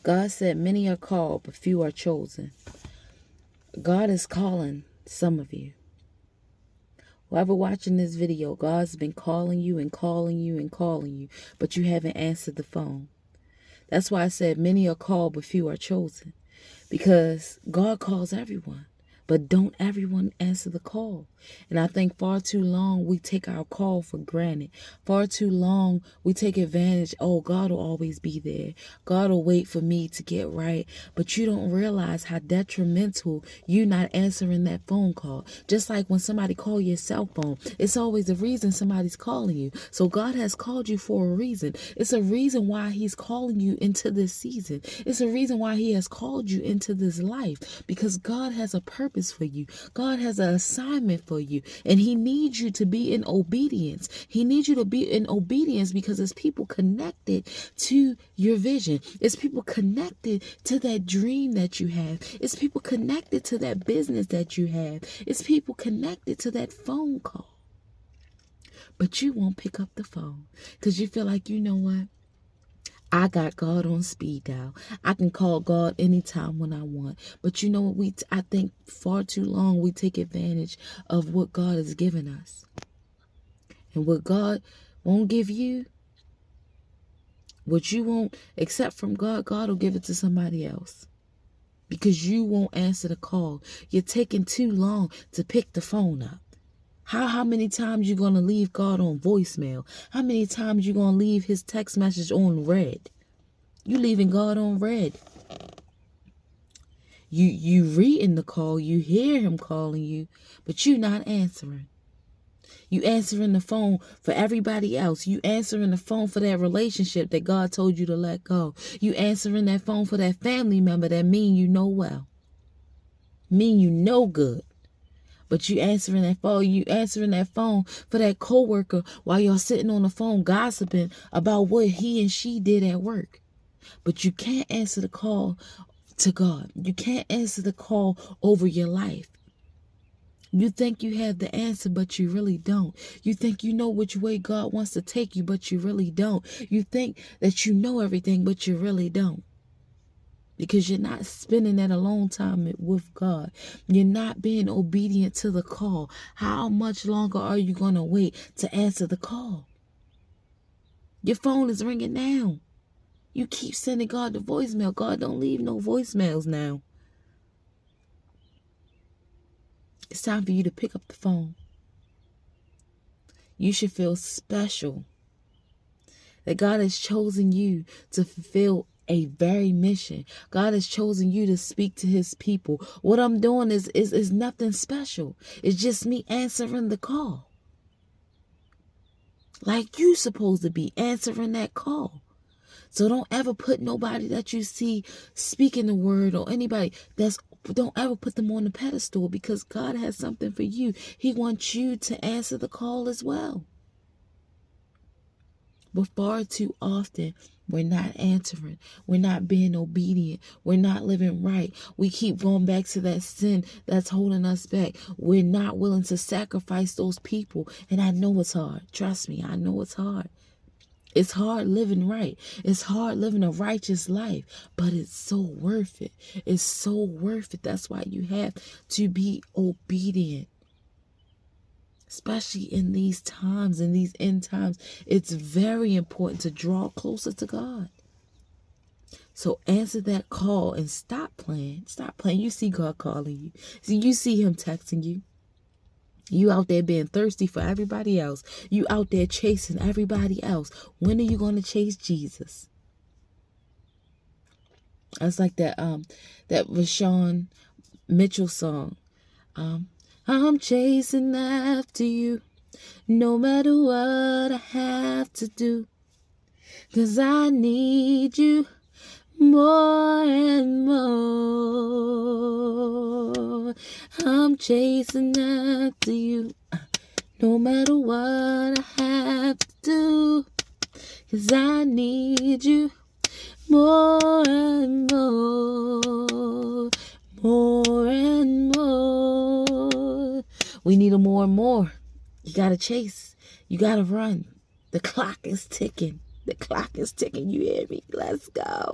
God said, many are called, but few are chosen. God is calling some of you. Whoever watching this video, God's been calling you and calling you and calling you, but you haven't answered the phone. That's why I said many are called, but few are chosen. Because God calls everyone, but don't everyone answer the call. And I think far too long we take our call for granted. Far too long we take advantage. Oh, God will always be there. God will wait for me to get right. But you don't realize how detrimental you not answering that phone call. Just like when somebody call your cell phone, it's always a reason somebody's calling you. So God has called you for a reason. It's a reason why he's calling you into this season. It's a reason why he has called you into this life, because God has a purpose for you. God has an assignment for you, and he needs you to be in obedience. He needs you to be in obedience because it's people connected to your vision. It's people connected to that dream that you have. It's people connected to that business that you have. It's people connected to that phone call. But you won't pick up the phone because you feel like, you know what? I got God on speed dial. I can call God anytime when I want. But you know what? I think far too long we take advantage of what God has given us. And what God won't give you, what you won't accept from God, God will give it to somebody else. Because you won't answer the call. You're taking too long to pick the phone up. How many times you going to leave God on voicemail? How many times you going to leave his text message on red? You leaving God on red. You reading the call, you hear him calling you, but you not answering. You answering the phone for everybody else. You answering the phone for that relationship that God told you to let go. You answering that phone for that family member that mean you know well. Mean you know good. But you answering that phone. You answering that phone for that coworker while you're sitting on the phone gossiping about what he and she did at work. But you can't answer the call to God. You can't answer the call over your life. You think you have the answer, but you really don't. You think you know which way God wants to take you, but you really don't. You think that you know everything, but you really don't. Because you're not spending that alone time with God. You're not being obedient to the call. How much longer are you going to wait to answer the call? Your phone is ringing now. You keep sending God the voicemail. God don't leave no voicemails now. It's time for you to pick up the phone. You should feel special that God has chosen you to fulfill a very mission. God has chosen you to speak to his people. What I'm doing is nothing special. It's just me answering the call. Like you supposed to be answering that call. So don't ever put nobody that you see speaking the word or anybody don't ever put them on the pedestal, because God has something for you. He wants you to answer the call as well. But far too often, we're not answering. We're not being obedient. We're not living right. We keep going back to that sin that's holding us back. We're not willing to sacrifice those people. And I know it's hard. Trust me, I know it's hard. It's hard living right. It's hard living a righteous life, but it's so worth it. It's so worth it. That's why you have to be obedient. Especially in these times, in these end times, it's very important to draw closer to God. So answer that call and stop playing. Stop playing. You see God calling you. See, you see him texting you. You out there being thirsty for everybody else. You out there chasing everybody else. When are you going to chase Jesus? That's like that Rashawn Mitchell song. I'm chasing after you, no matter what I have to do, 'cause I need you more and more. I'm chasing after you, no matter what I have to do, 'cause I need you more and more, more and more. We need a more and more. You gotta chase. You gotta run. The clock is ticking. The clock is ticking. You hear me? Let's go.